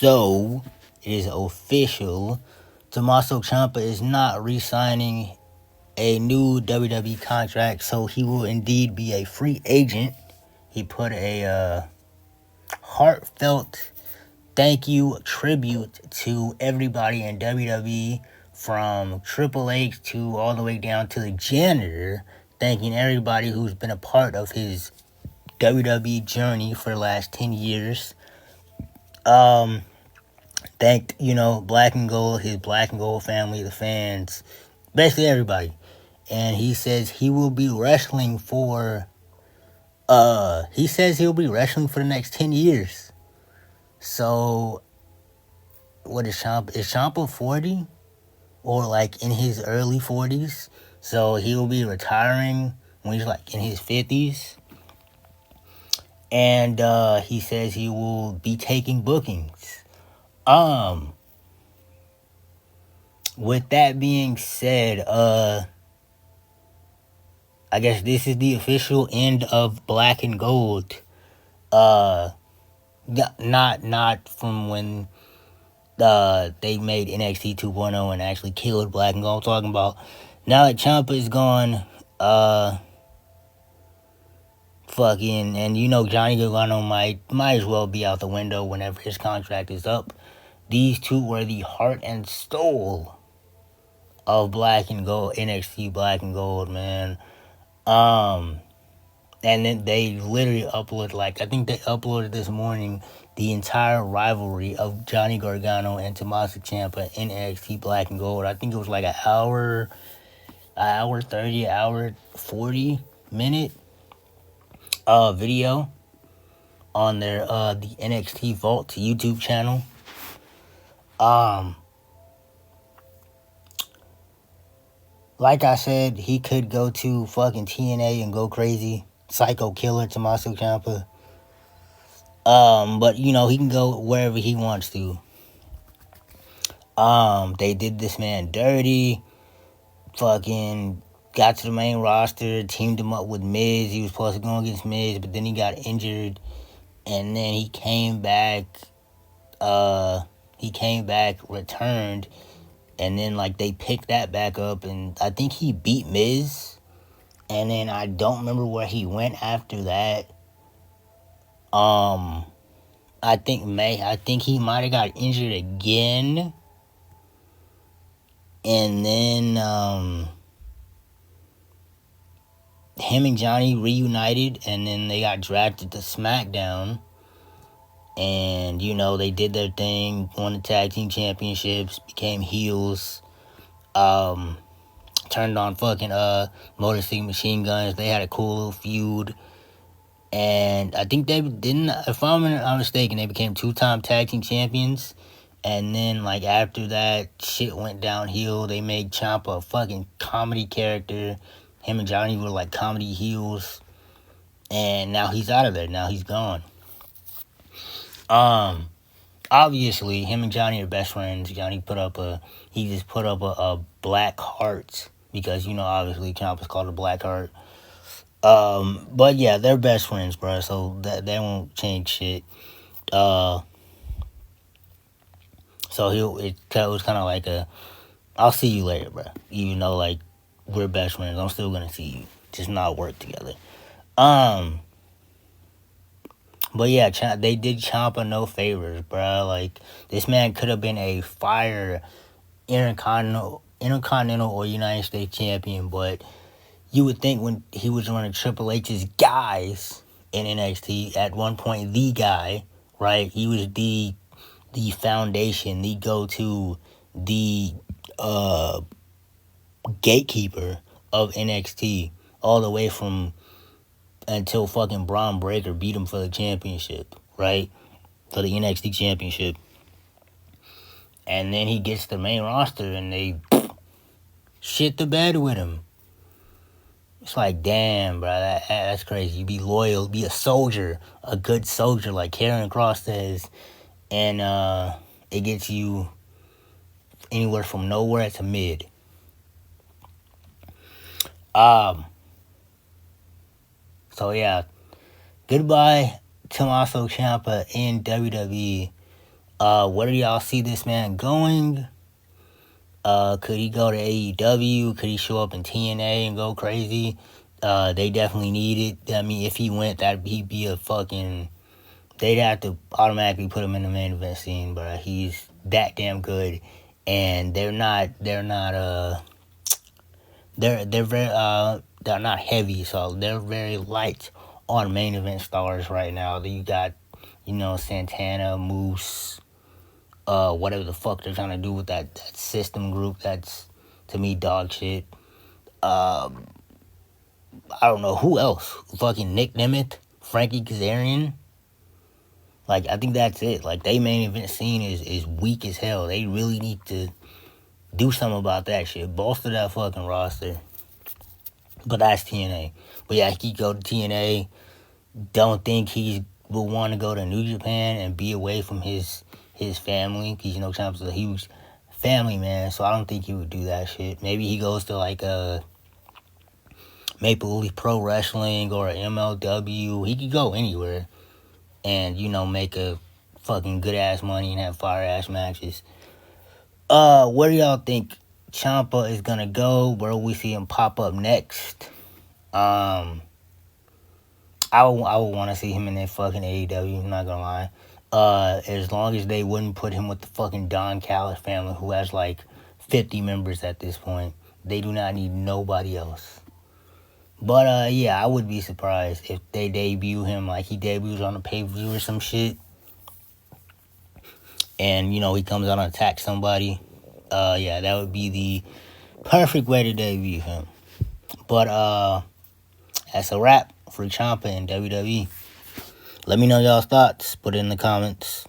So, it is official. Tommaso Ciampa is not re-signing a new WWE contract, so he will indeed be a free agent. He put a heartfelt thank you tribute to everybody in WWE, from Triple H to all the way down to the janitor, thanking everybody who's been a part of his WWE journey for the last 10 years. Thanked, Black and Gold, his Black and Gold family, the fans, basically everybody. And he says he will be wrestling for, the next 10 years. So, what is Ciampa? Is Ciampa 40? Or like in his early 40s? So he'll be retiring when he's like in his 50s. And he says he will be taking bookings. With that being said, I guess this is the official end of Black and Gold. Not from when they made NXT 2.0 and actually killed Black and Gold. I'm talking about now that Ciampa is gone, and Johnny Gargano might as well be out the window whenever his contract is up. These two were the heart and soul of Black and Gold, NXT Black and Gold, man. And then they literally uploaded, I think they uploaded this morning, the entire rivalry of Johnny Gargano and Tommaso Ciampa in NXT Black and Gold. I think it was like an hour 30, hour 40 minute video on their the NXT Vault YouTube channel. Like I said, he could go to fucking TNA and go crazy. Psycho Killer Tommaso Ciampa. But he can go wherever he wants to. They did this man dirty. Fucking got to the main roster, teamed him up with Miz. He was supposed to go against Miz, but then he got injured. And then he came back, returned, and then they picked that back up, and I think he beat Miz, and then I don't remember where he went after that. I think he might have got injured again, and then him and Johnny reunited, and then they got drafted to SmackDown. And, they did their thing, won the tag team championships, became heels, turned on fucking Motor City Machine Guns. They had a cool little feud. And I think they didn't, if I'm not mistaken, they became 2-time tag team champions. And then, after that, shit went downhill. They made Ciampa a fucking comedy character. Him and Johnny were comedy heels. And now he's out of there. Now he's gone. Obviously, him and Johnny are best friends. Johnny just put up a black heart because, obviously Ciampa's called a black heart. But yeah, they're best friends, bro, so that won't change shit. So it was kind of like I'll see you later, bro. Even though, we're best friends, I'm still gonna see you. Just not work together. But yeah, they did Ciampa no favors, bro. This man could have been a fire Intercontinental or United States champion, but you would think when he was one of Triple H's guys in NXT, at one point the guy, right? He was the foundation, the go-to, the gatekeeper of NXT, all the way from until fucking Braun Breaker beat him for the championship, right? For the NXT championship. And then he gets the main roster and they shit the bed with him. It's damn, bro, that's crazy. You be loyal, be a soldier, a good soldier, like Karrion Kross says. And it gets you anywhere from nowhere to mid. So yeah, goodbye Tommaso Ciampa in WWE. Where do y'all see this man going? Could he go to AEW? Could he show up in TNA and go crazy? They definitely need it. I mean, if he went, he'd be a fucking... They'd have to automatically put him in the main event scene, but he's that damn good. And they're not heavy, so they're very light on main event stars right now. You got, Santana, Moose, whatever the fuck they're trying to do with that system group. That's, to me, dog shit. I don't know who else. Fucking Nick Nemeth, Frankie Kazarian. Like, I think that's it. Like, they main event scene is weak as hell. They really need to do something about that shit. Bolster that fucking roster. But that's TNA. But yeah, he go to TNA. Don't think he will want to go to New Japan and be away from his family. Because, Ciampa's a huge family man. So I don't think he would do that shit. Maybe he goes to, like, Maple Leaf Pro Wrestling or MLW. He could go anywhere. And, make a fucking good-ass money and have fire-ass matches. Where do y'all think Ciampa is gonna go? Where will we see him pop up next? I would want to see him in that fucking AEW, I'm not gonna lie. As long as they wouldn't put him with the fucking Don Callis family, who has like 50 members at this point. They do not need nobody else. But, yeah, I would be surprised if they debut him like he debuts on a pay-per-view or some shit. And, he comes out and attacks somebody. Yeah, that would be the perfect way to debut him. But, that's a wrap for Ciampa and WWE. Let me know y'all's thoughts. Put it in the comments.